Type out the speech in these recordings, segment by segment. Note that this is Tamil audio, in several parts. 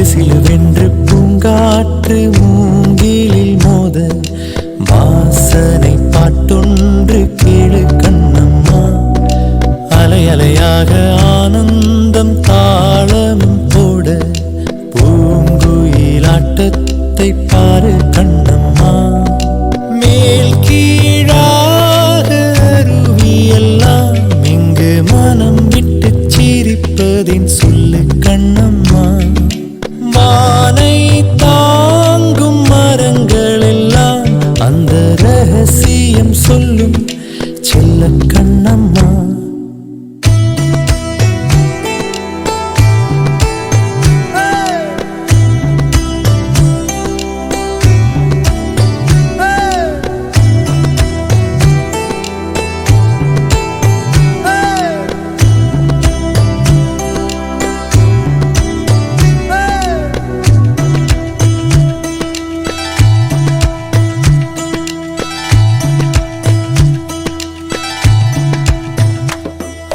சிலுவென்று பூங்காற்று மூங்கிலில் மோத வாசனை பாட்டொன்று கேளு கண்ணம்மா. அலை அலையாக ஆனந்தம் தாளமும் போட பூங்குயிலாட்டத்தை பாரு கண்ணம்மா. மேல் கீழாக அருவியெல்லாம் இங்கு மனம் விட்டு சிரிப்பதின் சொல்லு கண்ணம்மா. வானை தாங்கும் மரங்கள் எல்லாம் அந்த ரகசியம் சொல்லும் செல்ல கண்ணம்மா.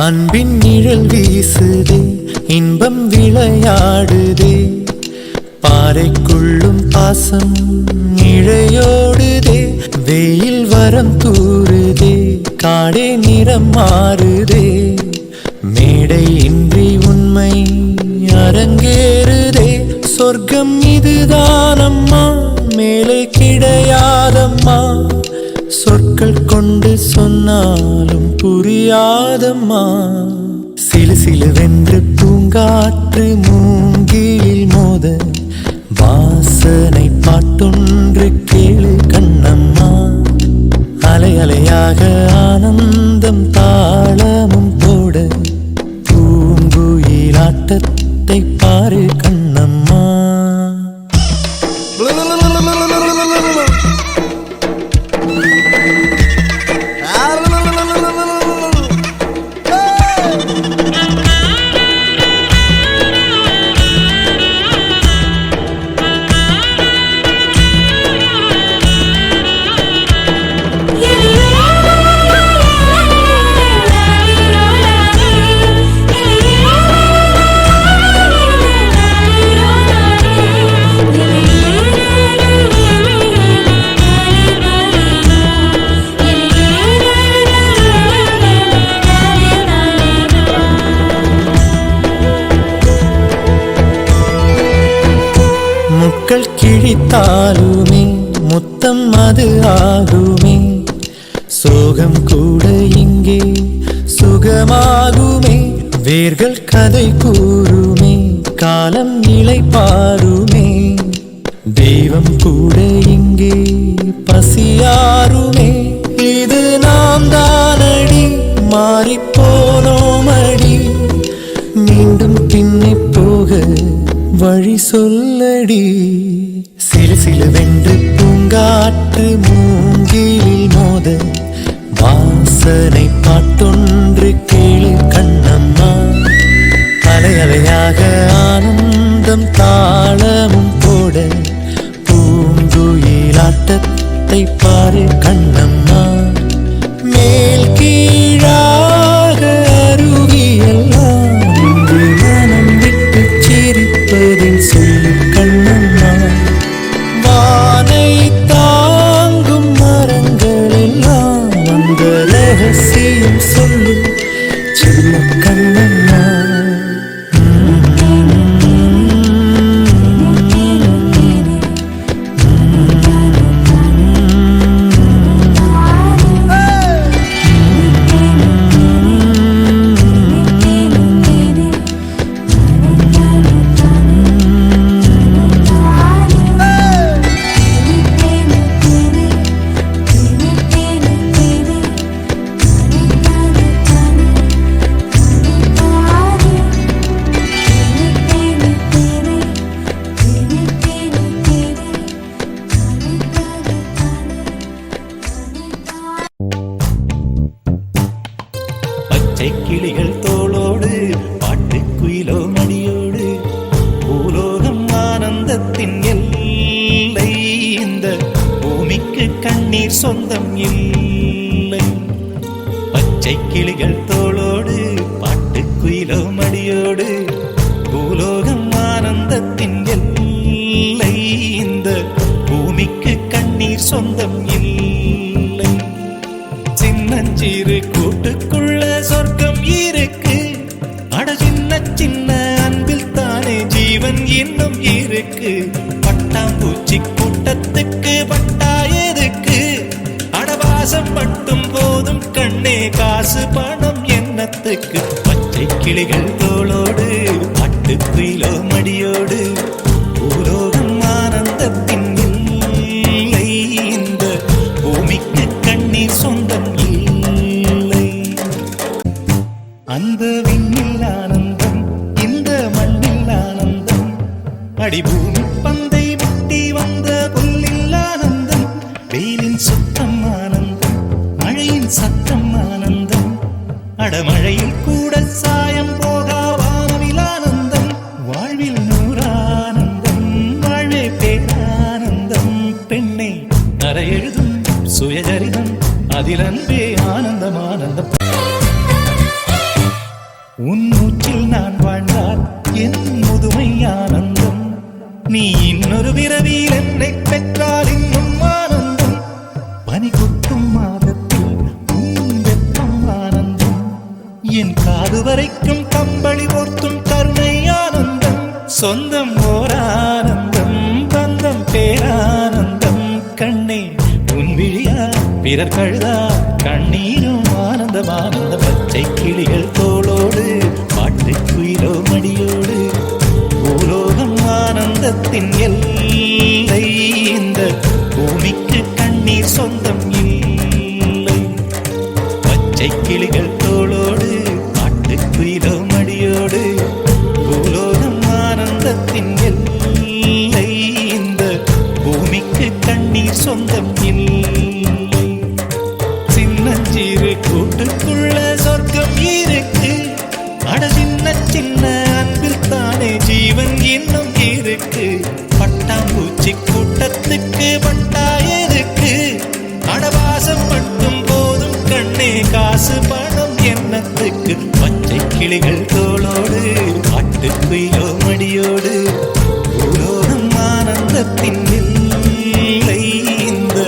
அன்பின் நிழல் வீசுதே, இன்பம் விளையாடுதே, பாறைக்குள்ளும் பாசம் இழையோடுதே. வெயில் வரம் தூறுதே, காடே நிறம் மாறுதே, மேடை இன்றி உண்மை அரங்கேறுதே. சொர்க்கம் இதுதானம்மா, மேலே கிடையாதம்மா, சொற்கள் கொண்டு சொன்னாலும் புரியாதம்மா. சிலு சிலுவென்று பூங்காற்று மூங்கிலில் மோத வாசனை பாட்டொன்று கேளு கண்ணம்மா. அலை அலையாக ஆனந்தம் தாளமும் போட பூங்குயிலாட்டத்தை பாரு கண்ணம்மா. முட்கள் கிழித்தாலுமே முத்தம் அது ஆகுமே, சோகம் கூட இங்கே சுகமாகுமே. வேர்கள் கதை கூறுமே, காலம் இலை பாருமே, தெய்வம் கூட இங்கே பசியாருமே. இது நாம் தானடி, மாறிப்போனோமடி, மீண்டும் பின்னே போக வழி சொல்லடி. சிறு சிலுவென்று பூங்காற்று மூங்கிலில் மோத வாசனை பாட்டொன்று கேளு கண்ணம்மா. அலை அலையாக ஆனந்தம் தாளமும் போட பூங்குயிலாட்டத்தை பாரு கண்ணம்மா. மேல் கீழாக அருவியெல்லாம் இங்கு மனம் விட்டு சிரிப்பதில் சொல்லு கண்ணம்மா. வானை தாங்கும் மரங்கள் எல்லாம் அந்த ரகசியம் சொல்லும் செல்ல கண்ணம்மா. கிளிகள் தோளோடு பாட்டுக்குயிலோ மணியோடு பூலோகம் ஆனந்தத்தின் எல்லை. இந்த பூமிக்கு கண்ணீர் சொந்தம் இல்லை. பச்சை கிளிகள் தோளோடு பாட்டுக்குயிலோ மணியோடு பூலோகம் ஆனந்தத்தின் எல்லை. இன்னும் இருக்கு. பட்டாம்பூச்சி கூட்டத்துக்கு பட்டாயதுக்கு, அடவாசம் மட்டும் போதும் கண்ணே, காசு பணம் என்னத்துக்கு. பச்சை கிளிகள் தோளோடு பட்டுக்குயிலோ மடியோடு, பூலோகம் ஆனந்தத்தின் இல்லை. இந்த பூமிக்கு கண்ணீர் சொந்தம் இல்லை. அந்த விண்ணில் ஆனந்தம், இந்த மண்ணில் ஆனந்தம், அடிபூமி பந்தை முட்டி வந்த புல்லில் ஆனந்தம். வெயிலின் சுத்தம் ஆனந்தம், மழையின் சத்தம் ஆனந்தம், அடமழையில் கூட சாயம் போகா வானவில் ஆனந்தம். வாழ்வில் நூறானந்தம், வாழ்வே பேரானந்தம். பெண்ணை அற எழுதும் சுயசரிதம், அதில் அன்பே ஆனந்தம் ஆனந்தம். உன் மூச்சில் நான் வாழ்ந்தால் என் முதுமை ஆனந்தம். நீ இன்னொரு பிறவியில் என்னை பெற்றால் இன்னும் ஆனந்தம். பனி கொட்டும் மாதத்தில் உன் வெப்பம் ஆனந்தம். என் காது வரைக்கும் கம்பளி போர்த்தும் கருணை ஆனந்தம். சொந்தம் ஓர் ஆனந்தம், பந்தம் பேரானந்தம். கண்ணே உன் விழியா பிறர் கழுதா, கண்ணீரும் ஆனந்தம் ஆனந்த. பச்சை கிளிகள் தோளோடு பாட்டுக்குயிலோ மடியோடு, பூலோகம் ஆனந்தத்தின் எல்லை. இந்த பூமிக்கு கண்ணீர் சொந்தம் இல்லை. பச்சை கிளிகள் தோளோடு பாட்டுக்குயிலோ மடியோடு, பூலோகம் ஆனந்தத்தின் எல்லை. இந்த பூமிக்கு கண்ணீர் சொந்தம் இல்லை. சின்னஞ்சிறு கூட்டுக்குள்ள சொர்க்கம் இருக்கு, அட சின்ன சின்ன அன்பில் தானே ஜீவன் இன்னும் இருக்கு. பட்டாம்பூச்சி கூட்டத்துக்கு பட்டாயதுக்கு, அடவாசம் மட்டும் போதும் கண்ணே, காசு பணம் என்னத்துக்கு. பச்சை கிளிகள் தோளோடு பாட்டுக்குயிலோ மடியோடு, பூலோகம் ஆனந்தத்தின் இல்லை. இந்த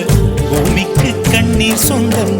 பூமிக்கு கண்ணீர் சொந்தம்